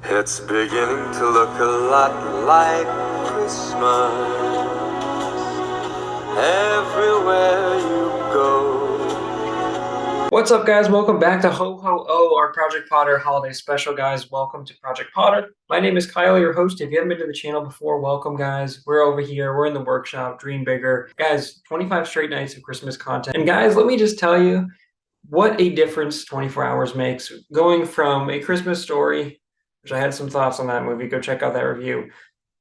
It's beginning to look a lot like Christmas everywhere you go. What's up, guys? Welcome back to Ho Ho Oh, our Project Potter holiday special, guys. Welcome to Project Potter. My name is Kyle, your host. If you haven't been to the channel before, welcome, guys. We're over here. We're in the workshop. Dream bigger. Guys, 25 straight nights of Christmas content. And guys, let me just tell you what a difference 24 hours makes. Going from A Christmas Story, which I had some thoughts on that movie. Go check out that review.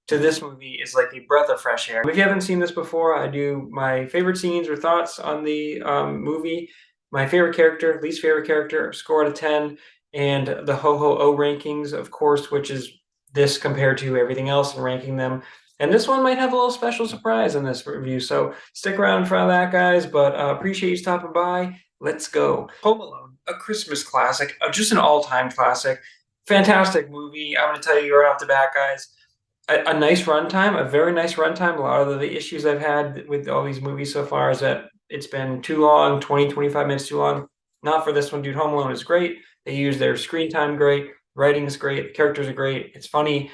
To this movie is like a breath of fresh air. If you haven't seen this before, I do my favorite scenes or thoughts on the movie, my favorite character, least favorite character, score out of 10, and the Ho Ho Oh rankings, of course, which is this compared to everything else and ranking them. And this one might have a little special surprise in this review, so stick around for that, guys. But appreciate you stopping by. Let's go. Home Alone, a Christmas classic, just an all-time classic. Fantastic movie. I'm going to tell you right off the bat, guys, a nice runtime, a very nice runtime. A lot of the issues I've had with all these movies so far is that it's been too long, 20, 25 minutes too long. Not for this one, dude. Home Alone is great. They use their screen time great. Writing is great. The characters are great. It's funny.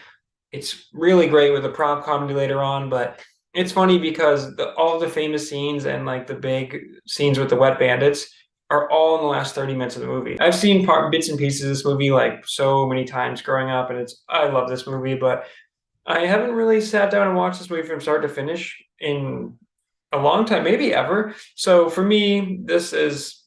It's really great with the prop comedy later on, but it's funny because all the famous scenes and like the big scenes with the wet bandits are all in the last 30 minutes of the movie. I've seen bits and pieces of this movie like so many times growing up, and I love this movie, but I haven't really sat down and watched this movie from start to finish in a long time, maybe ever. So for me, this is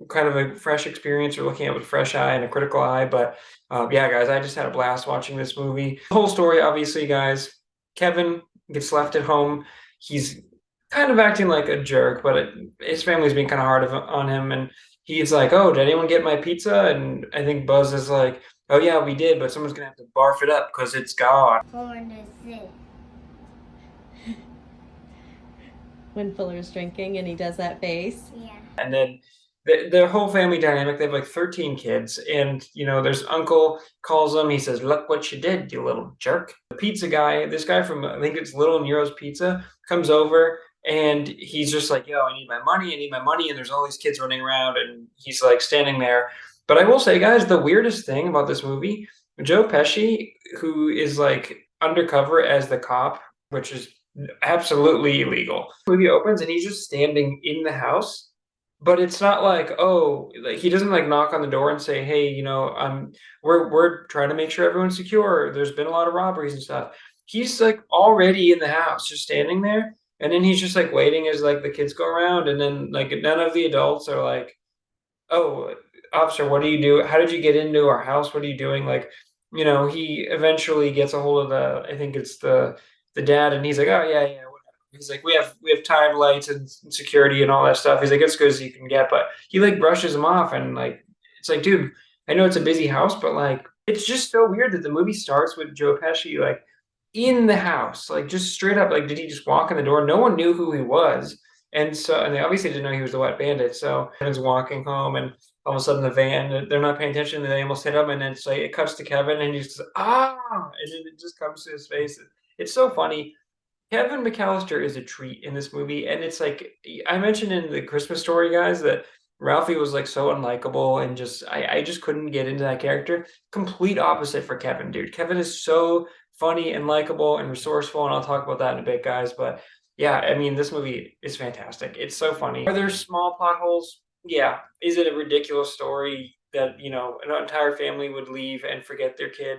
kind of a fresh experience. You're looking at it with a fresh eye and a critical eye. But yeah, guys, I just had a blast watching this movie. The whole story, obviously, guys, Kevin gets left at home. He's kind of acting like a jerk, but his family's being kind of hard on him. And he's like, "Oh, did anyone get my pizza?" And I think Buzz is like, "Oh yeah, we did, but someone's gonna have to barf it up because it's gone." When Fuller's drinking and he does that face. Yeah. And then their whole family dynamic, they have like 13 kids. And, there's uncle calls them. He says, "Look what you did, you little jerk." The pizza guy, this guy from, I think it's Little Nero's Pizza, comes over and he's just like, "Yo, I need my money. I need my money." And there's all these kids running around and he's like standing there. But I will say, guys, the weirdest thing about this movie, Joe Pesci, who is like undercover as the cop, which is absolutely illegal. The movie opens and he's just standing in the house, but it's not like, oh, like he doesn't like knock on the door and say, "Hey, we're trying to make sure everyone's secure. There's been a lot of robberies and stuff." He's like already in the house, just standing there, and then he's just like waiting as like the kids go around, and then like none of the adults are like, "Oh, officer, what do you do? How did you get into our house? What are you doing?" Like, he eventually gets a hold of I think it's the dad, and he's like, "Oh yeah, yeah, whatever." He's like, "We have time, lights, and security and all that stuff." He's like, "It's good as you can get," but he like brushes him off, and like, it's like, dude, I know it's a busy house, but like, it's just so weird that the movie starts with Joe Pesci like in the house, like just straight up, like, did he just walk in the door? No one knew who he was. And they obviously didn't know he was the wet bandit. So Kevin's walking home, and all of a sudden the van, they're not paying attention, and they almost hit him, and then it's like it cuts to Kevin, and he's just and then it just comes to his face. It's so funny. Kevin McAllister is a treat in this movie, and it's like I mentioned in the Christmas Story, guys, that Ralphie was like so unlikable, and just I just couldn't get into that character. Complete opposite for Kevin, dude. Kevin is so funny and likable and resourceful, and I'll talk about that in a bit, guys. But yeah, I mean, this movie is fantastic. It's so funny. Are there small plot holes? Yeah. Is it a ridiculous story that an entire family would leave and forget their kid?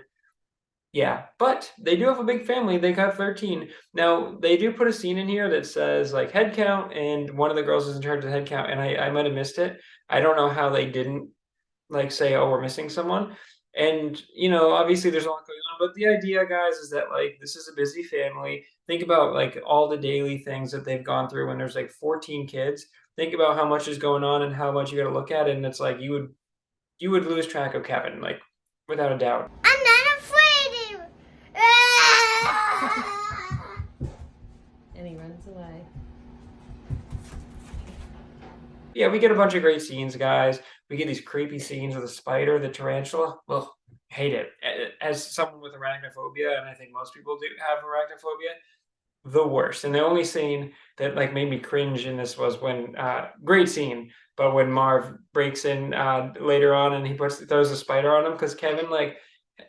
Yeah, but they do have a big family. They got 13. Now, they do put a scene in here that says like head count, and one of the girls is in charge of the head count, and I might have missed it. I don't know how they didn't like say, "Oh, we're missing someone." And obviously there's a lot going on, but the idea, guys, is that like this is a busy family. Think about like all the daily things that they've gone through when there's like 14 kids. Think about how much is going on and how much you got to look at it, and it's like you would lose track of Kevin, like without a doubt. I'm not afraid And he runs away. Yeah, we get a bunch of great scenes, guys. We get these creepy scenes with the spider, the tarantula. Well, hate it. As someone with arachnophobia, and I think most people do have arachnophobia, the worst. And the only scene that like made me cringe in this was when great scene, but when Marv breaks in later on and he throws a spider on him, because Kevin like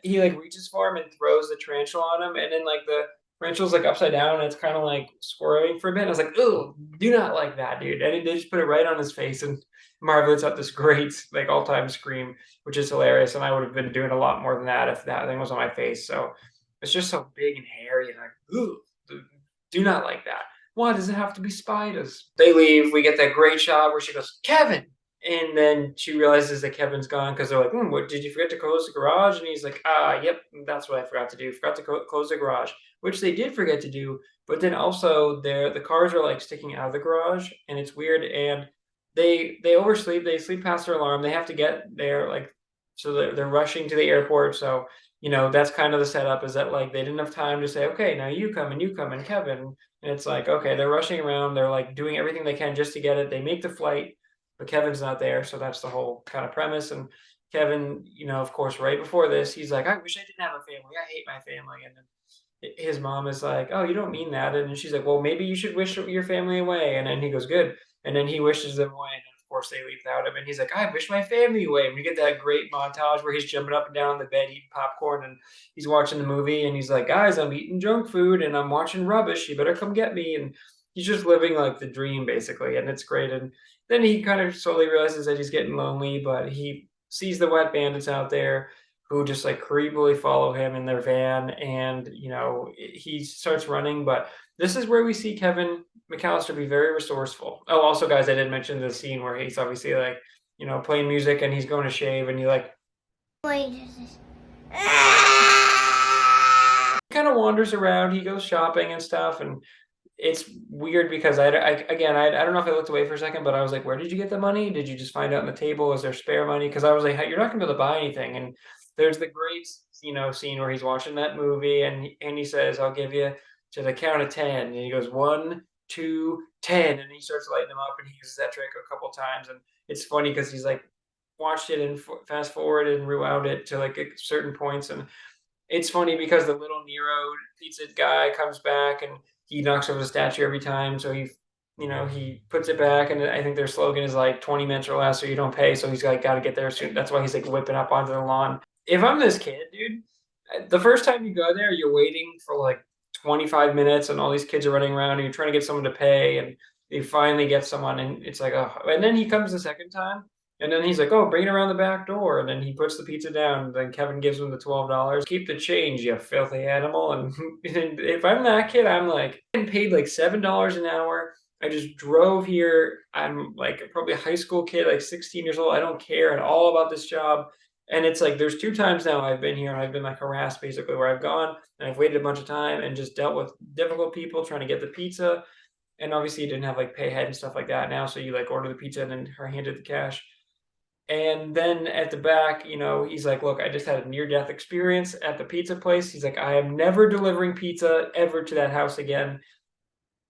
he like reaches for him and throws the tarantula on him, and then like the tarantula's like upside down and it's kind of like squirming for a bit. I was like, oh, do not like that, dude. And they just put it right on his face, and Marv lets out this great like all-time scream, which is hilarious. And I would have been doing a lot more than that if that thing was on my face. So it's just so big and hairy, and like, ooh, do not like that. Why does it have to be spiders? They leave. We get that great shot where she goes, Kevin. And then she realizes that Kevin's gone because they're like, what, did you forget to close the garage? And he's like, yep, that's what I forgot to do. Forgot to close the garage, which they did forget to do. But then also the cars are like sticking out of the garage, and it's weird. And they oversleep. They sleep past their alarm. They have to get there like, so they're rushing to the airport. So that's kind of the setup, is that like they didn't have time to say, okay, now you come and Kevin. And it's like, okay, they're rushing around. They're like doing everything they can just to get it. They make the flight, but Kevin's not there. So that's the whole kind of premise. And Kevin, of course, right before this, he's like, I wish I didn't have a family. I hate my family. And then his mom is like, oh, you don't mean that. And she's like, well, maybe you should wish your family away. And then he goes, good. And then he wishes them away. And of course, they leave without him. And he's like, I wish my family away. And we get that great montage where he's jumping up and down on the bed, eating popcorn, and he's watching the movie. And he's like, guys, I'm eating junk food and I'm watching rubbish. You better come get me. And he's just living like the dream, basically. And it's great. And then he kind of slowly realizes that he's getting lonely, but he sees the wet bandits out there who just like creepily follow him in their van. And, he starts running. But this is where we see Kevin McAllister be very resourceful. Oh, also, guys, I did mention the scene where he's obviously like, playing music and he's going to shave, and he like kind of wanders around. He goes shopping and stuff, and it's weird because I don't know if I looked away for a second, but I was like, where did you get the money? Did you just find out on the table? Is there spare money? Because I was like, hey, you're not gonna be able to buy anything. And there's the great, scene where he's watching that movie, and he says, I'll give you to the count of 10. And he goes, 1, 2, 10. And he starts lighting them up, and he uses that trick a couple times. And it's funny because he's like watched it and fast forward and rewound it to like certain points. And it's funny because the little Nero pizza guy comes back and he knocks over the statue every time. So he puts it back, and I think their slogan is like 20 minutes or less, or you don't pay. So he's like got to get there soon. That's why he's like whipping up onto the lawn. If I'm this kid, dude, the first time you go there, you're waiting for like 25 minutes, and all these kids are running around, and you're trying to get someone to pay, and you finally get someone, and it's like, oh. And then he comes the second time, and then he's like, oh, bring it around the back door. And then he puts the pizza down. And then Kevin gives him the $12. Keep the change, you filthy animal. And if I'm that kid, I'm like, I'm paid like $7 an hour. I just drove here. I'm like probably a high school kid, like 16 years old. I don't care at all about this job. And it's like, there's 2 times now I've been here and I've been like harassed, basically, where I've gone and I've waited a bunch of time and just dealt with difficult people trying to get the pizza. And obviously you didn't have like pay ahead and stuff like that now. So you like order the pizza and then her handed the cash. And then at the back, he's like, look, I just had a near-death experience at the pizza place. He's like, I am never delivering pizza ever to that house again.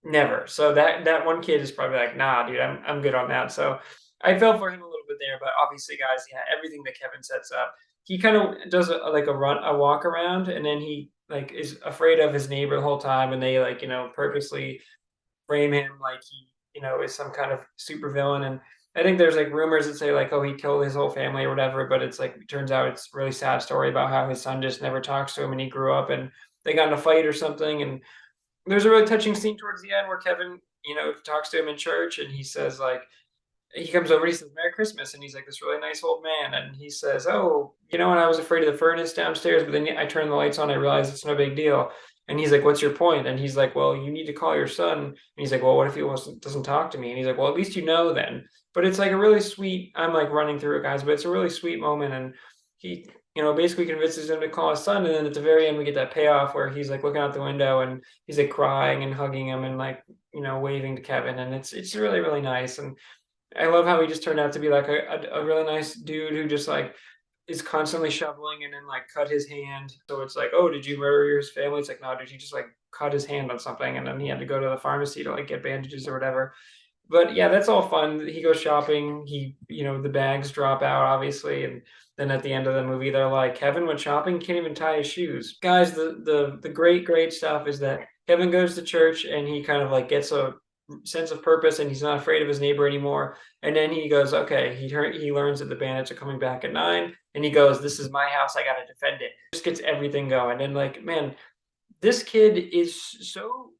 Never. So that one kid is probably like, nah, dude, I'm good on that. So I felt for him a little bit there, but obviously, guys, yeah, everything that Kevin sets up, he kind of does a walk around, and then he like is afraid of his neighbor the whole time, and they like, purposely frame him like he, is some kind of super villain. And I think there's like rumors that say like, oh, he killed his whole family or whatever, but it's like, it turns out it's a really sad story about how his son just never talks to him, and he grew up and they got in a fight or something. And there's a really touching scene towards the end where Kevin, talks to him in church, and he says like, he comes over, he says, Merry Christmas. And he's like this really nice old man. And he says, oh, and I was afraid of the furnace downstairs, but then I turned the lights on, I realized it's no big deal. And he's like, what's your point? And he's like, well, you need to call your son. And he's like, well, what if he doesn't talk to me? And he's like, well, at least then. But it's like a really sweet, I'm like running through it, guys, but it's a really sweet moment. And he, basically convinces him to call his son. And then at the very end, we get that payoff where he's like looking out the window and he's like crying and hugging him and like, waving to Kevin. And it's really, really nice. And I love how he just turned out to be like a really nice dude who just like is constantly shoveling and then like cut his hand. So it's like, oh, did you murder his family? It's like, no, dude, he just like cut his hand on something, and then he had to go to the pharmacy to like get bandages or whatever. But yeah, that's all fun. He goes shopping. He, the bags drop out, obviously. And then at the end of the movie, they're like, Kevin went shopping, can't even tie his shoes. Guys, the great stuff is that Kevin goes to church and he kind of like gets a sense of purpose, and he's not afraid of his neighbor anymore. And then he goes, okay, he learns that the bandits are coming back at 9, and he goes, this is my house, I gotta defend it. Just gets everything going. And like, man, this kid is so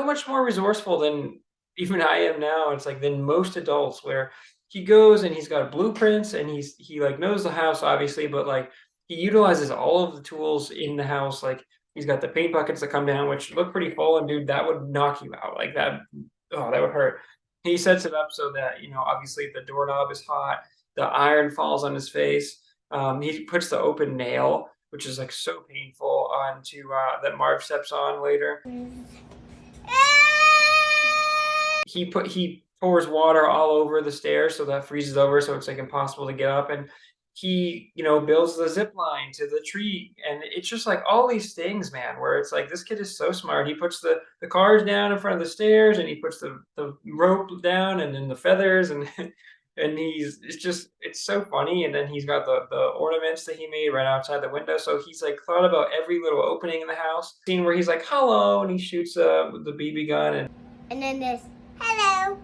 much more resourceful than even I am now. It's like than most adults, where he goes and he's got blueprints and he like knows the house obviously, but like he utilizes all of the tools in the house. Like he's got the paint buckets that come down, which look pretty full, and dude, that would knock you out. Like that, oh, that would hurt. He sets it up so that, you know, obviously the doorknob is hot, the iron falls on his face. He puts the open nail, which is like so painful, onto that Marv steps on later. He pours water all over the stairs so that freezes over, so it's like impossible to get up. And he, you know, builds the zip line to the tree, and it's just like all these things, man, where it's like this kid is so smart. He puts the cars down in front of the stairs, and he puts the rope down, and then the feathers, and and it's so funny. And then he's got the ornaments that he made right outside the window, so he's like thought about every little opening in the house. Scene where he's like hello, and he shoots with the BB gun, And then there's hello.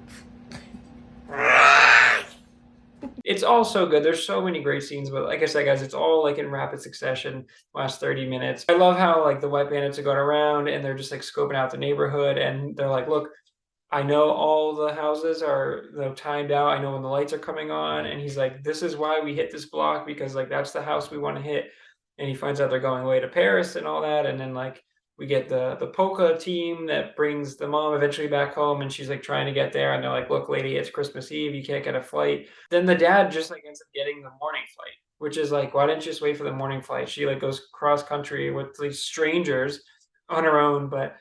it's all so good. There's so many great scenes, but like I said, guys, it's all like in rapid succession, last 30 minutes. I love how like the white bandits are going around and they're just like scoping out the neighborhood, and they're like, look, I know all the houses are, you know, timed out. I know when the lights are coming on. And he's like, this is why we hit this block, because like that's the house we want to hit. And he finds out they're going away to Paris and all that. And then like we get the polka team that brings the mom eventually back home, and she's like trying to get there, and they're like, look lady, it's Christmas Eve, you can't get a flight. Then the dad just like ends up getting the morning flight, which is like, why didn't you just wait for the morning flight? She like goes cross country with these strangers on her own. But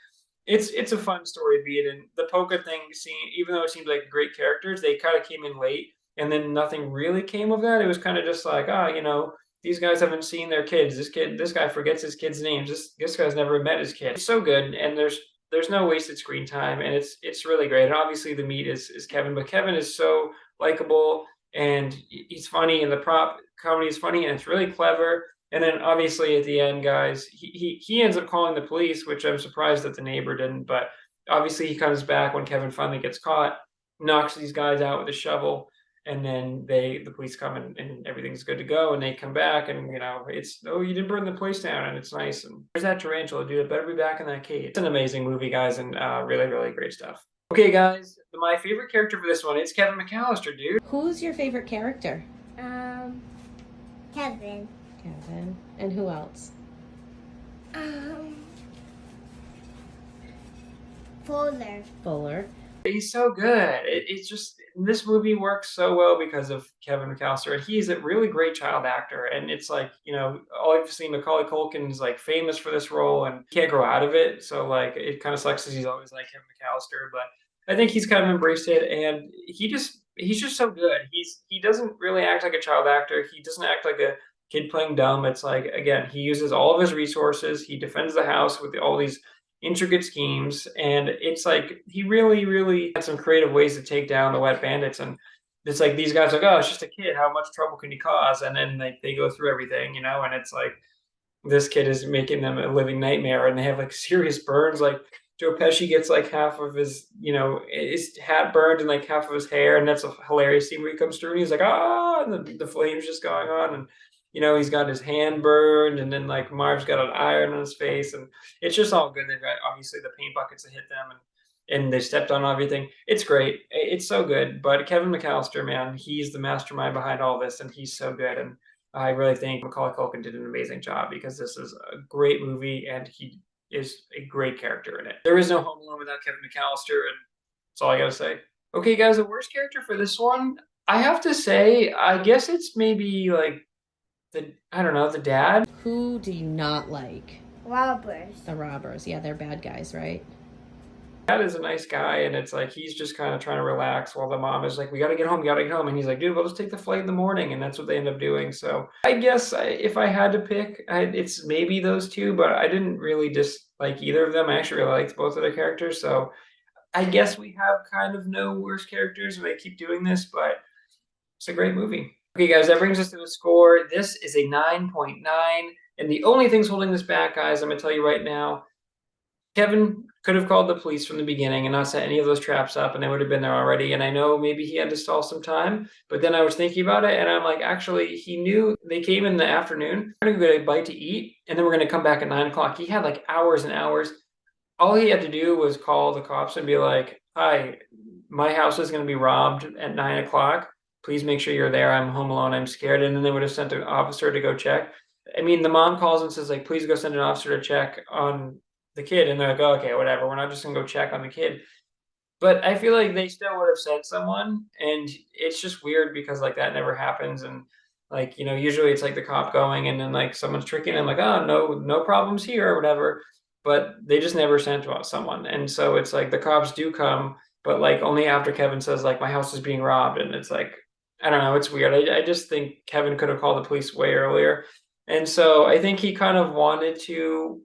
it's a fun story to be in. And the polka thing scene, even though it seemed like great characters, they kind of came in late, and then nothing really came of that. It was kind of just like, you know, these guys haven't seen their kids. This guy forgets his kids' names. This guy's never met his kid. It's so good, and there's no wasted screen time, and it's really great. And obviously the meat is Kevin, but Kevin is so likable, and he's funny, and the prop comedy is funny, and it's really clever. And then obviously at the end, guys, he ends up calling the police, which I'm surprised that the neighbor didn't. But obviously he comes back when Kevin finally gets caught, knocks these guys out with a shovel, and then the police come, and everything's good to go, and they come back, and you know, it's, oh, you didn't burn the place down, and it's nice. And there's that tarantula, dude. It better be back in that cage. It's an amazing movie, guys, and really, really great stuff. Okay, guys, my favorite character for this one, it's Kevin McAllister, dude. Who's your favorite character? Kevin. Kevin. And who else? Fuller. Fuller. He's so good. It's just, this movie works so well because of Kevin McAllister, and he's a really great child actor. And it's like, you know, obviously Macaulay Culkin is like famous for this role and can't grow out of it. So like, it kind of sucks because he's always like Kevin McAllister, but I think he's kind of embraced it, and he's just so good. He doesn't really act like a child actor. He doesn't act like a kid playing dumb. It's like, again, he uses all of his resources. He defends the house with all these intricate schemes, and it's like he really had some creative ways to take down the wet bandits. And it's like these guys are like, oh, it's just a kid, how much trouble can he cause? And then they go through everything, you know, and it's like this kid is making them a living nightmare, and they have like serious burns. Like Joe Pesci gets like half of his, you know, his hat burned and like half of his hair, and that's a hilarious scene where he comes through and he's like, and the flames just going on, and you know, he's got his hand burned, and then like Marv's got an iron on his face, and it's just all good. They've got obviously the paint buckets that hit them, and they stepped on everything. It's great. It's so good. But Kevin McAllister, man, he's the mastermind behind all this, and he's so good. And I really think Macaulay Culkin did an amazing job, because this is a great movie, and he is a great character in it. There is no Home Alone without Kevin McAllister, and that's all I gotta say. Okay, guys, the worst character for this one, I have to say, I guess it's maybe like I don't know, the dad. Who do you not like? Robbers. The robbers. Yeah, they're bad guys, right? Dad is a nice guy, and it's like he's just kind of trying to relax while the mom is like, we gotta get home, and he's like, dude, we'll just take the flight in the morning. And that's what they end up doing. So I guess if I had to pick, it's maybe those two, but I didn't really dislike either of them. I actually really liked both of their characters, so I guess we have kind of no worse characters when they keep doing this, but it's a great movie. Okay, guys, that brings us to the score. This is a 9.9, and the only things holding this back, guys, I'm going to tell you right now, Kevin could have called the police from the beginning and not set any of those traps up, and they would have been there already. And I know maybe he had to stall some time, but then I was thinking about it, and I'm like, actually, he knew they came in the afternoon. We're gonna get a bite to eat, and then we're gonna come back at 9 o'clock. He had like hours and hours. All he had to do was call the cops and be like, "Hi, my house is gonna be robbed at 9 o'clock. Please make sure you're there. I'm home alone. I'm scared." And then they would have sent an officer to go check. I mean, the mom calls and says, like, "Please go send an officer to check on the kid." And they're like, "Oh, okay, whatever. We're not just gonna go check on the kid." But I feel like they still would have sent someone, and it's just weird because like that never happens. And like, usually it's like the cop going and then like someone's tricking them, like, "Oh, no problems here," or whatever. But they just never sent someone. And so it's like the cops do come, but like only after Kevin says, like, "My house is being robbed." And it's like, I don't know, it's weird. I just think Kevin could have called the police way earlier. And so I think he kind of wanted to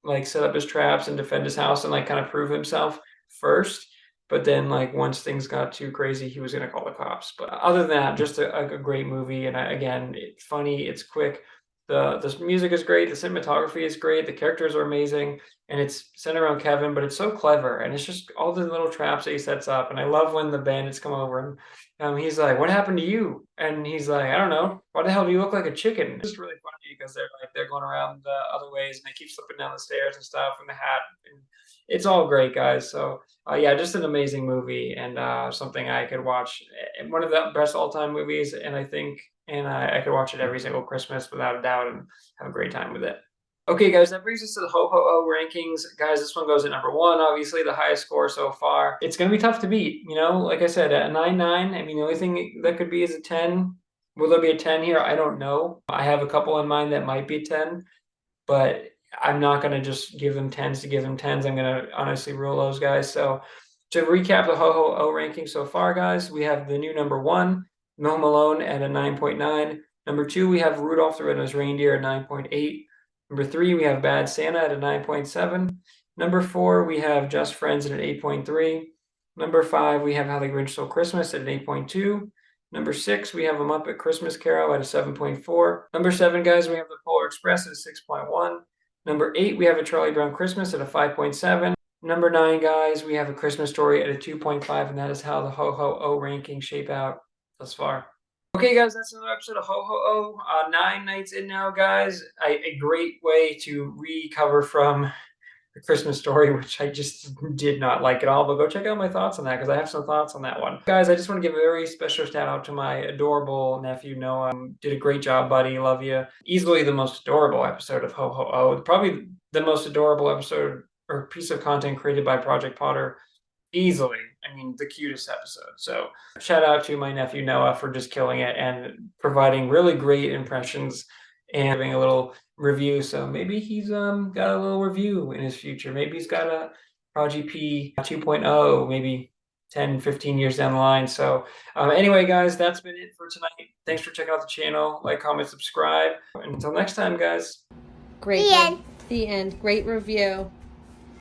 like set up his traps and defend his house and like kind of prove himself first. But then, like, once things got too crazy, he was going to call the cops. But other than that, just a great movie. And again, it's funny, it's quick. The music is great. The cinematography is great. The characters are amazing. And it's centered around Kevin, but it's so clever. And it's just all the little traps that he sets up. And I love when the bandits come over and he's like, "What happened to you?" And he's like, "I don't know. Why the hell do you look like a chicken?" It's just really funny because they're going around the other ways and they keep slipping down the stairs and stuff and the hat. And it's all great, guys. So yeah, just an amazing movie and something I could watch. One of the best all-time movies, and I think, and I could watch it every single Christmas without a doubt and have a great time with it. Okay, guys, that brings us to the Ho Ho Oh rankings. Guys, this one goes at number one, obviously the highest score so far. It's going to be tough to beat, like I said, at a 9.9. I mean, the only thing that could be is a 10. Will there be a 10 here? I don't know. I have a couple in mind that might be 10, but I'm not going to just give them 10s to give them 10s. I'm going to honestly rule those guys. So to recap the Ho Ho Oh ranking so far, guys, we have the new number one, Home Alone at a 9.9. Number two, we have Rudolph the Red-Nosed Reindeer at 9.8. Number three, we have Bad Santa at a 9.7. Number four, we have Just Friends at an 8.3. Number five, we have How the Grinch Stole Christmas at an 8.2. Number six, we have A Muppet Christmas Carol at a 7.4. Number seven, guys, we have The Polar Express at a 6.1. Number eight, we have A Charlie Brown Christmas at a 5.7. Number nine, guys, we have A Christmas Story at a 2.5, and that is how the Ho Ho Oh rankings shape out thus far. Okay, guys, that's another episode of Ho Ho Oh. 9 nights in now, guys. A great way to recover from The Christmas Story, which I just did not like at all. But go check out my thoughts on that because I have some thoughts on that one. Guys, I just want to give a very special shout out to my adorable nephew, Noah. Did a great job, buddy. Love you. Easily the most adorable episode of Ho Ho Oh. Probably the most adorable episode or piece of content created by Project Potter. Easily. I mean, the cutest episode. So shout out to my nephew Noah for just killing it and providing really great impressions and giving a little review. So maybe he's got a little review in his future. Maybe he's got a Prodigy P 2.0, maybe 10, 15 years down the line. So anyway, guys, that's been it for tonight. Thanks for checking out the channel. Like, comment, subscribe. And until next time, guys. Great. The end. The end. Great review.